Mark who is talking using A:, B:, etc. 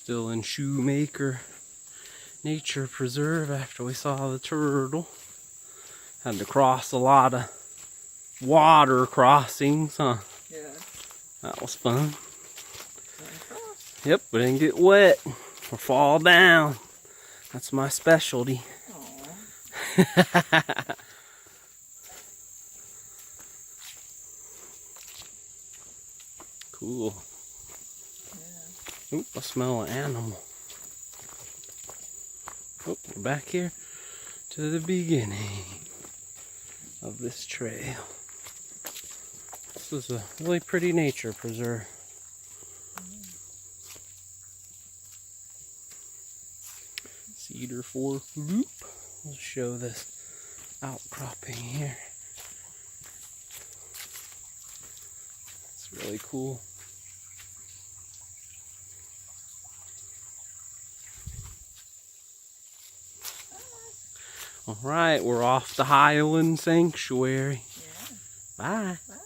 A: Still in Shoemaker Nature Preserve after we saw the turtle. Had to cross a lot of water crossings, huh?
B: Yeah.
A: That was fun. Yep, we didn't get wet or fall down. That's my specialty. Cool. Yeah. Oop, I smell an animal. Oh, we're back here to the beginning of this trail. This is a really pretty nature preserve. Cedar Fork Loop. We'll show this outcropping here. It's really cool. All right, we're off to Highland Sanctuary.
B: Yeah.
A: Bye.
B: Bye.